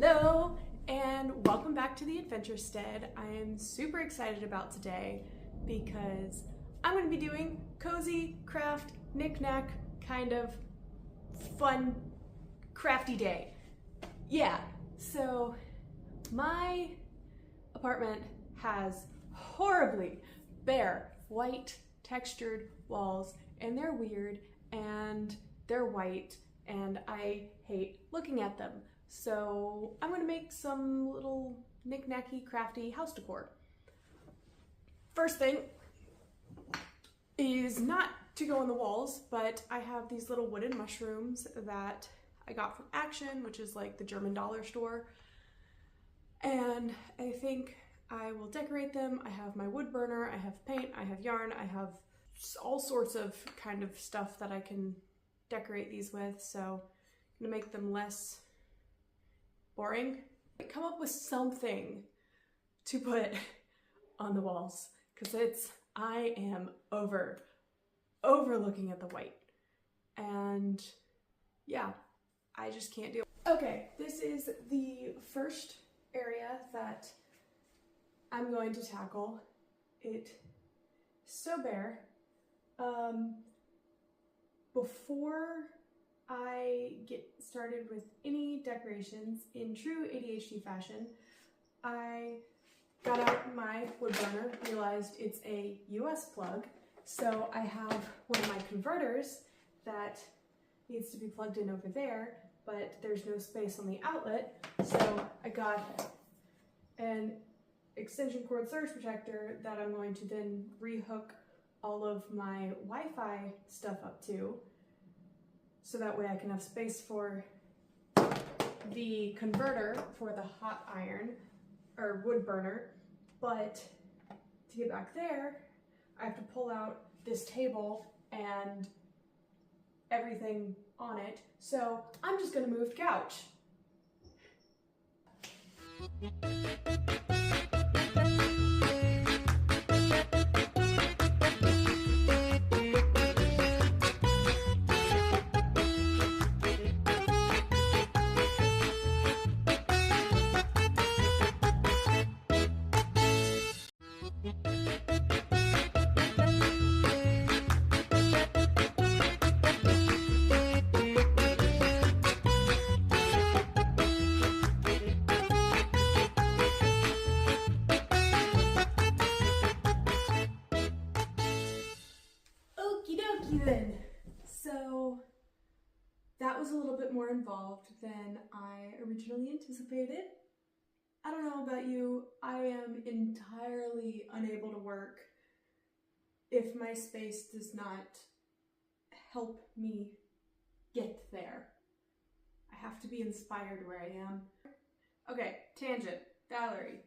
Hello and welcome back to the Adventurestead. I am super excited about today because I'm going to be doing cozy craft knick-knack kind of fun crafty day. Yeah, so my apartment has horribly bare white textured walls and they're weird and they're white and I hate looking at them. So I'm going to make some little knick-knacky crafty house decor. First thing is not to go on the walls, but I have these little wooden mushrooms that I got from Action, which is like the German dollar store. And I think I will decorate them. I have my wood burner, I have paint, I have yarn, I have all sorts of kind of stuff that I can decorate these with. So I'm going to make them less boring. Come up with something to put on the walls because I am over looking at the white, and yeah, I just can't do it. Okay, this is the first area that I'm going to tackle. It's so bare. Before I get started with any decorations, in true ADHD fashion, I got out my wood burner, realized it's a US plug, so I have one of my converters that needs to be plugged in over there, but there's no space on the outlet, so I got an extension cord surge protector that I'm going to then rehook all of my Wi-Fi stuff up to, so that way I can have space for the converter for the hot iron or wood burner. But to get back there, I have to pull out this table and everything on it. So I'm just gonna move the couch. Then. So that was a little bit more involved than I originally anticipated. I don't know about you, I am entirely unable to work if my space does not help me get there. I have to be inspired where I am. Okay, tangent. Valerie,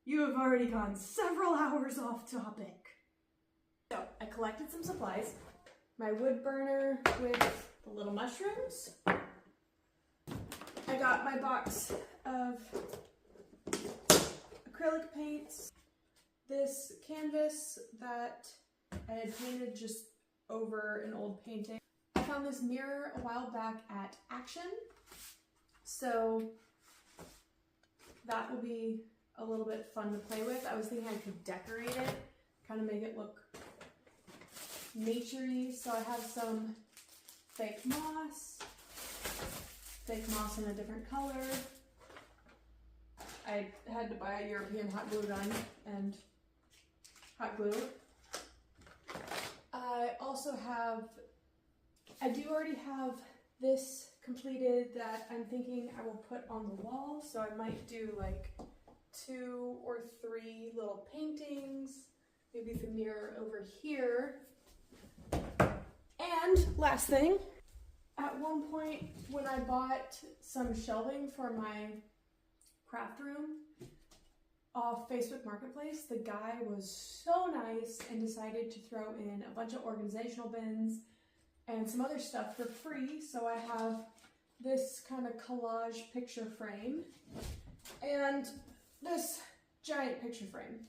you have already gone several hours off topic. So I collected some supplies. My wood burner with the little mushrooms. I got my box of acrylic paints. This canvas that I had painted just over an old painting. I found this mirror a while back at Action. So that will be a little bit fun to play with. I was thinking I could decorate it, kind of make it look nature-y, so I have some fake moss in a different color. I had to buy a European hot glue gun and hot glue. I do already have this completed that I'm thinking I will put on the wall, so I might do like 2 or 3 little paintings, maybe the mirror over here. And last thing, at one point when I bought some shelving for my craft room off Facebook Marketplace, the guy was so nice and decided to throw in a bunch of organizational bins and some other stuff for free. So I have this kind of collage picture frame and this giant picture frame.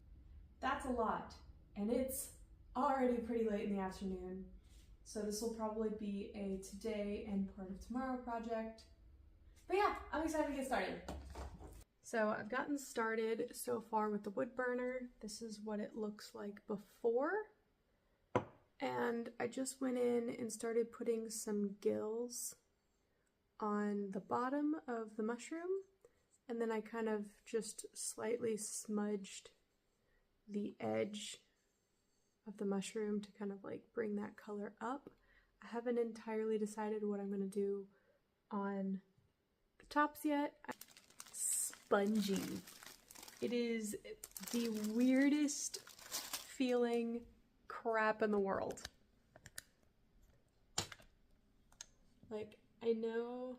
That's a lot, and it's already pretty late in the afternoon. So this will probably be a today and part of tomorrow project. But yeah, I'm excited to get started. So I've gotten started so far with the wood burner. This is what it looks like before. And I just went in and started putting some gills on the bottom of the mushroom. And then I kind of just slightly smudged the edge of the mushroom to kind of like bring that color up. I haven't entirely decided what I'm going to do on the tops yet. Spongy. It is the weirdest feeling crap in the world. Like, I know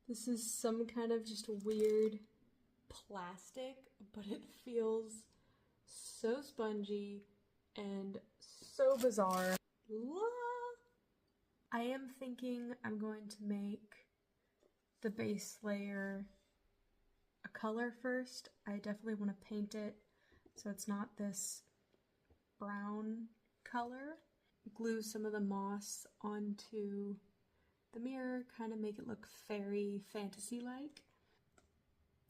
this is some kind of just weird plastic, but it feels so spongy and so bizarre. I am thinking I'm going to make the base layer a color first. I definitely want to paint it so it's not this brown color. Glue some of the moss onto the mirror, kind of make it look fairy fantasy-like.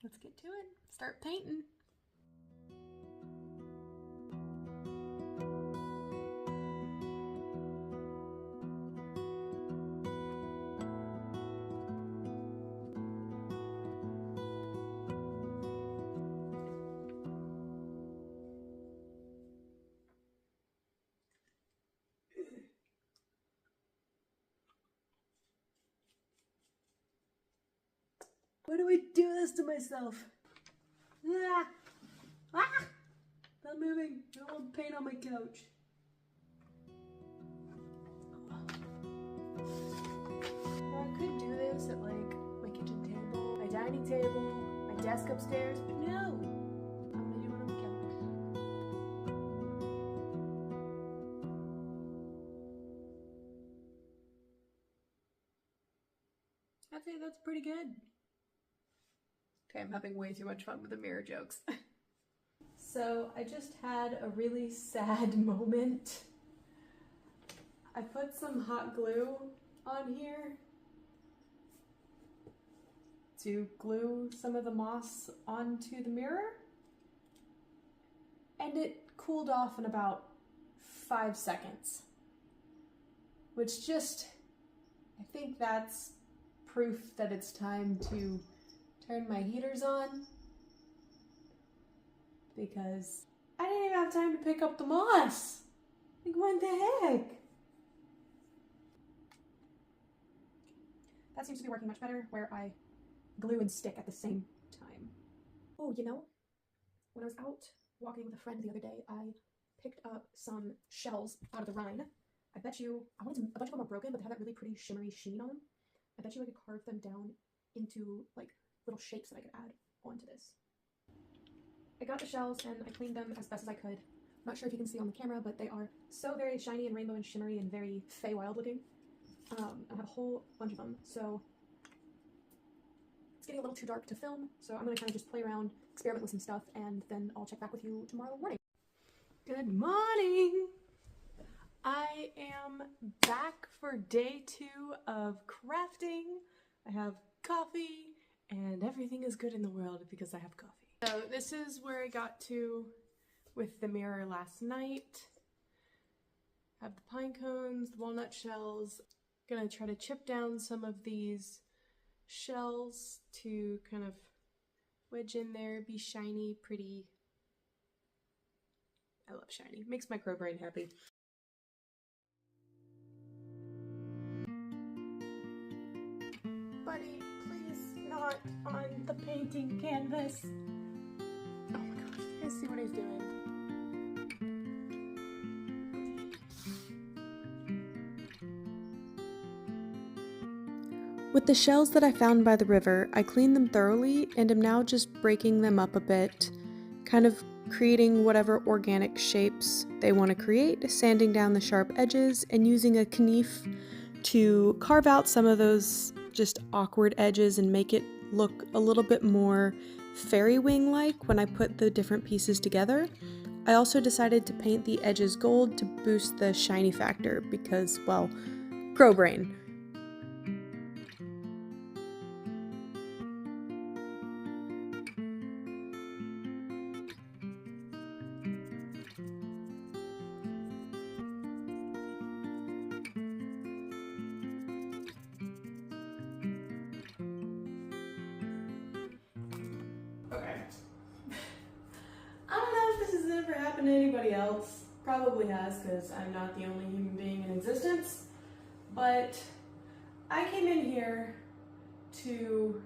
Let's get to it. Start painting. Why do I do this to myself? Ah! Ah! Not moving. I don't want paint on my couch. Now, I could do this at like my kitchen table, my dining table, my desk upstairs, but no! I'm gonna do it on the couch. I'd say that's pretty good. Okay, I'm having way too much fun with the mirror jokes. So I just had a really sad moment. I put some hot glue on here to glue some of the moss onto the mirror, and it cooled off in about 5 seconds, which just, I think that's proof that it's time to turn my heaters on, because I didn't even have time to pick up the moss. Like, what the heck? That seems to be working much better, where I glue and stick at the same time. Oh, you know, when I was out walking with a friend the other day, I picked up some shells out of the Rhine. I bet you, a bunch of them are broken, but they have that really pretty shimmery sheen on them. I bet you I could carve them down into like little shapes that I could add onto this. I got the shells and I cleaned them as best as I could. I'm not sure if you can see on the camera, but they are so very shiny and rainbow and shimmery and very Feywild looking. I have a whole bunch of them, so it's getting a little too dark to film, so I'm going to kind of just play around, experiment with some stuff, and then I'll check back with you tomorrow morning. Good morning! I am back for day 2 of crafting. I have coffee, and everything is good in the world because I have coffee. So this is where I got to with the mirror last night. I have the pine cones, the walnut shells. I'm gonna try to chip down some of these shells to kind of wedge in there, be shiny, pretty. I love shiny. Makes my crow brain happy. Buddy, please not on the painting canvas. Oh my gosh, you guys see what he's doing? With the shells that I found by the river, I cleaned them thoroughly and am now just breaking them up a bit, kind of creating whatever organic shapes they want to create, sanding down the sharp edges, and using a knife to carve out some of those just awkward edges and make it look a little bit more fairy wing-like when I put the different pieces together. I also decided to paint the edges gold to boost the shiny factor because, well, crow brain. happened to anybody else. Probably has, because I'm not the only human being in existence. But I came in here to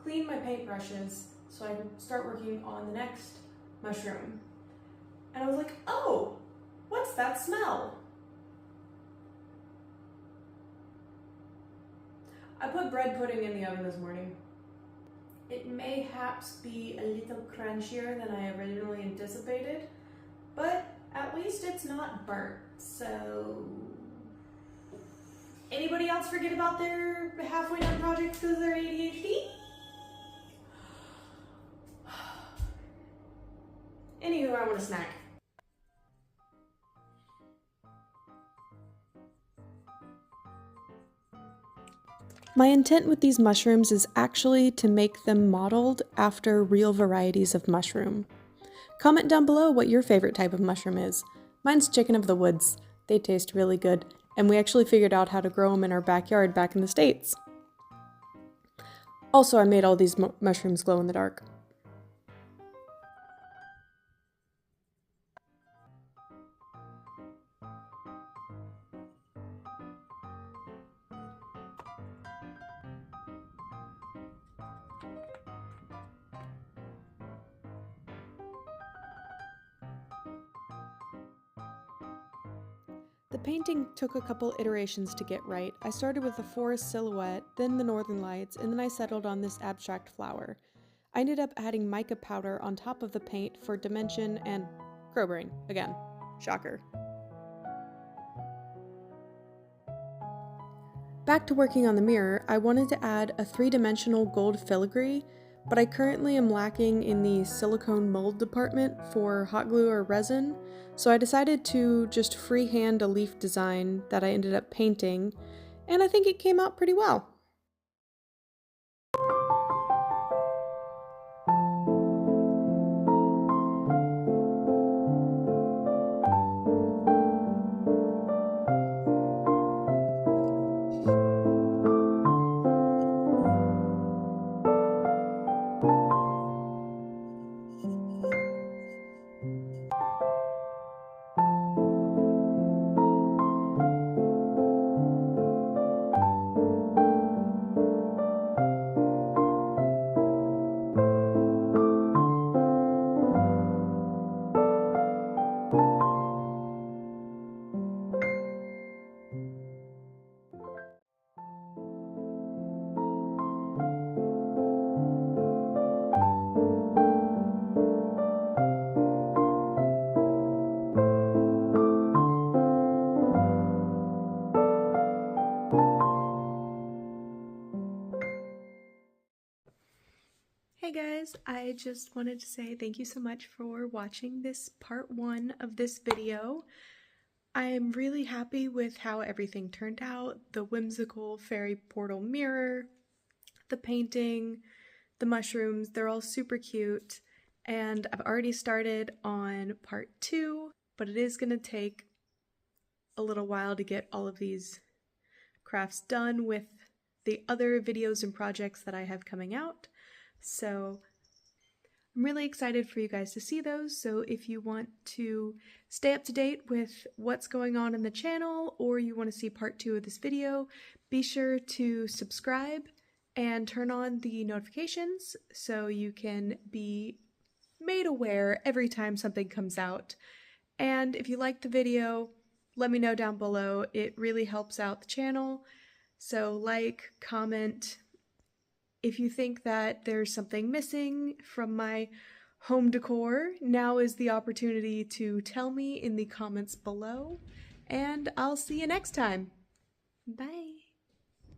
clean my paintbrushes so I can start working on the next mushroom. And I was like, oh, what's that smell? I put bread pudding in the oven this morning. It may perhaps be a little crunchier than I originally anticipated, but at least it's not burnt, so... Anybody else forget about their halfway done projects because they're ADHD? Anywho, I want a snack. My intent with these mushrooms is actually to make them modeled after real varieties of mushroom. Comment down below what your favorite type of mushroom is. Mine's chicken of the woods. They taste really good, and we actually figured out how to grow them in our backyard back in the States. Also, I made all these mushrooms glow in the dark. The painting took a couple iterations to get right. I started with a forest silhouette, then the northern lights, and then I settled on this abstract flower. I ended up adding mica powder on top of the paint for dimension and crow brain. Again, shocker. Back to working on the mirror, I wanted to add a 3-dimensional gold filigree, but I currently am lacking in the silicone mold department for hot glue or resin, so I decided to just freehand a leaf design that I ended up painting, and I think it came out pretty well. Hey guys, I just wanted to say thank you so much for watching this part 1 of this video. I am really happy with how everything turned out. The whimsical fairy portal mirror, the painting, the mushrooms, they're all super cute. And I've already started on part 2, but it is going to take a little while to get all of these crafts done with the other videos and projects that I have coming out. So I'm really excited for you guys to see those. So if you want to stay up to date with what's going on in the channel, or you want to see part 2 of this video, be sure to subscribe and turn on the notifications so you can be made aware every time something comes out. And if you like the video, let me know down below. It really helps out the channel. So like, comment. If you think that there's something missing from my home decor, now is the opportunity to tell me in the comments below, and I'll see you next time. Bye!